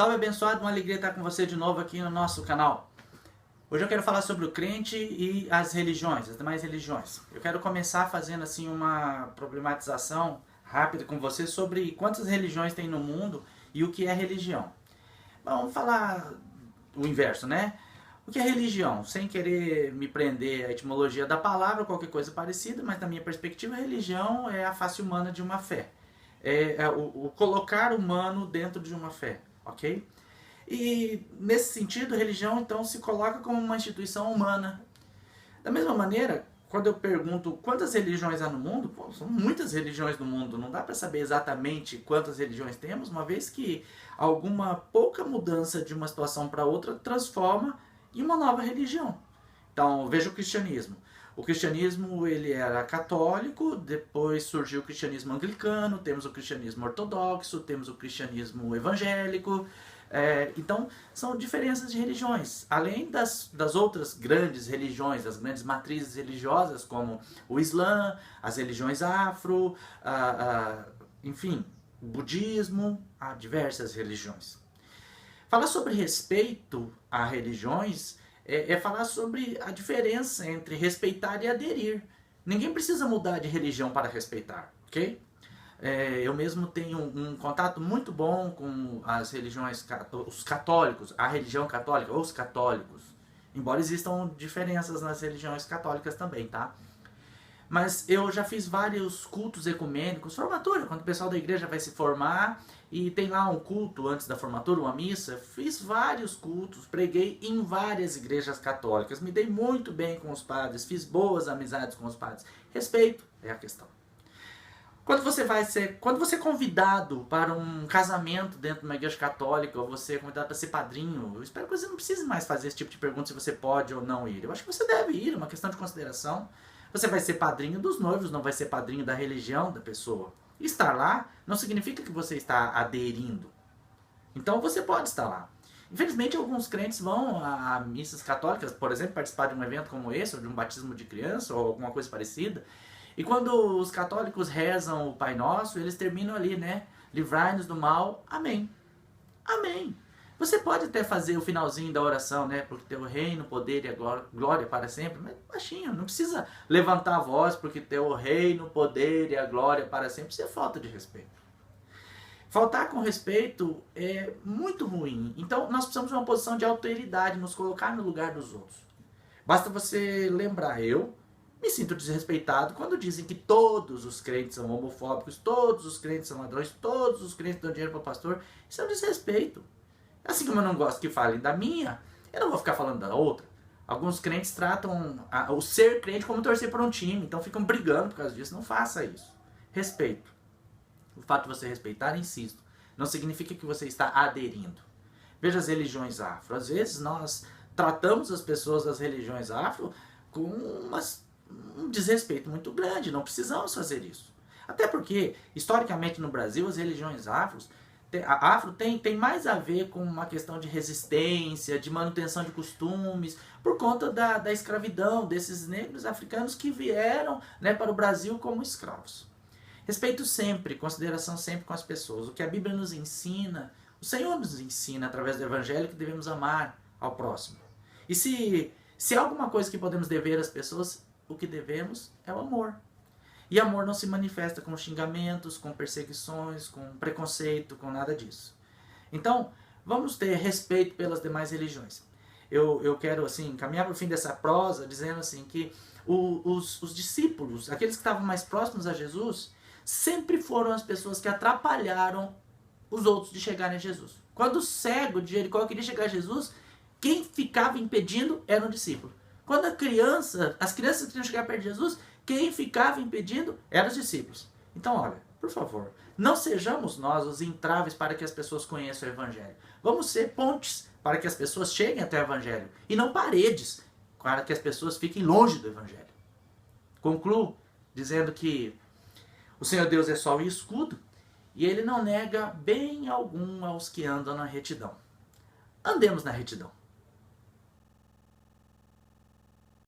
Salve abençoado, uma alegria estar com você de novo aqui no nosso canal. Hoje eu quero falar sobre o crente e as religiões, as demais religiões. Eu quero começar fazendo assim uma problematização rápida com você sobre quantas religiões tem no mundo e o que é religião. Vamos falar o inverso, né? O que é religião? Sem querer me prender à etimologia da palavra, qualquer coisa parecida, mas na minha perspectiva, religião é a face humana de uma fé. É o colocar humano dentro de uma fé, ok? E nesse sentido, a religião então se coloca como uma instituição humana. Da mesma maneira, quando eu pergunto quantas religiões há no mundo, pô, são muitas religiões no mundo, não dá para saber exatamente quantas religiões temos, uma vez que alguma pouca mudança de uma situação para outra transforma em uma nova religião. Então, veja o cristianismo. O cristianismo ele era católico, depois surgiu o cristianismo anglicano, temos o cristianismo ortodoxo, temos o cristianismo evangélico. Então, são diferenças de religiões. Além das outras grandes religiões, das grandes matrizes religiosas, como o Islã, as religiões afro, enfim, o budismo, há diversas religiões. Falar sobre respeito a religiões é falar sobre a diferença entre respeitar e aderir. Ninguém precisa mudar de religião para respeitar, ok? Eu mesmo tenho um contato muito bom com as religiões, os católicos, a religião católica, os católicos. Embora existam diferenças nas religiões católicas também, tá? Mas eu já fiz vários cultos ecumênicos, formatura, quando o pessoal da igreja vai se formar e tem lá um culto antes da formatura, uma missa. Fiz vários cultos, preguei em várias igrejas católicas, me dei muito bem com os padres, fiz boas amizades com os padres. Respeito é a questão. Quando você é convidado para um casamento dentro de uma igreja católica, ou você é convidado para ser padrinho, eu espero que você não precise mais fazer esse tipo de pergunta se você pode ou não ir. Eu acho que você deve ir, é uma questão de consideração. Você vai ser padrinho dos noivos, não vai ser padrinho da religião da pessoa. Estar lá não significa que você está aderindo. Então você pode estar lá. Infelizmente, alguns crentes vão a missas católicas, por exemplo, participar de um evento como esse, ou de um batismo de criança, ou alguma coisa parecida. E quando os católicos rezam o Pai Nosso, eles terminam ali, né? Livrai-nos do mal. Amém. Amém. Você pode até fazer o finalzinho da oração, né? Porque teu reino, poder e a glória para sempre. Mas baixinho, não precisa levantar a voz porque teu reino, poder e a glória para sempre. Isso é falta de respeito. Faltar com respeito é muito ruim. Então nós precisamos de uma posição de autoridade, nos colocar no lugar dos outros. Basta você lembrar, eu me sinto desrespeitado quando dizem que todos os crentes são homofóbicos, todos os crentes são ladrões, todos os crentes dão dinheiro para o pastor. Isso é um desrespeito. Assim como eu não gosto que falem da minha, eu não vou ficar falando da outra. Alguns crentes tratam o ser crente como torcer por um time, então ficam brigando por causa disso. Não faça isso. Respeito. O fato de você respeitar, insisto, não significa que você está aderindo. Veja as religiões afro. Às vezes nós tratamos as pessoas das religiões afro com um desrespeito muito grande. Não precisamos fazer isso. Até porque, historicamente no Brasil, as religiões afros tem mais a ver com uma questão de resistência, de manutenção de costumes, por conta da escravidão desses negros africanos que vieram, né, para o Brasil como escravos. Respeito sempre, consideração sempre com as pessoas. O que a Bíblia nos ensina, o Senhor nos ensina através do Evangelho que devemos amar ao próximo. E se há alguma coisa que podemos dever às pessoas, o que devemos é o amor. E amor não se manifesta com xingamentos, com perseguições, com preconceito, com nada disso. Então, vamos ter respeito pelas demais religiões. Eu quero assim caminhar para o fim dessa prosa dizendo assim que os discípulos, aqueles que estavam mais próximos a Jesus, sempre foram as pessoas que atrapalharam os outros de chegarem a Jesus. Quando o cego de Jericó queria chegar a Jesus, quem ficava impedindo era o discípulo. Quando as crianças queriam chegar perto de Jesus, quem ficava impedindo eram os discípulos. Então, olha, por favor, não sejamos nós os entraves para que as pessoas conheçam o Evangelho. Vamos ser pontes para que as pessoas cheguem até o Evangelho. E não paredes para que as pessoas fiquem longe do Evangelho. Concluo dizendo que o Senhor Deus é sol e escudo, e Ele não nega bem algum aos que andam na retidão. Andemos na retidão.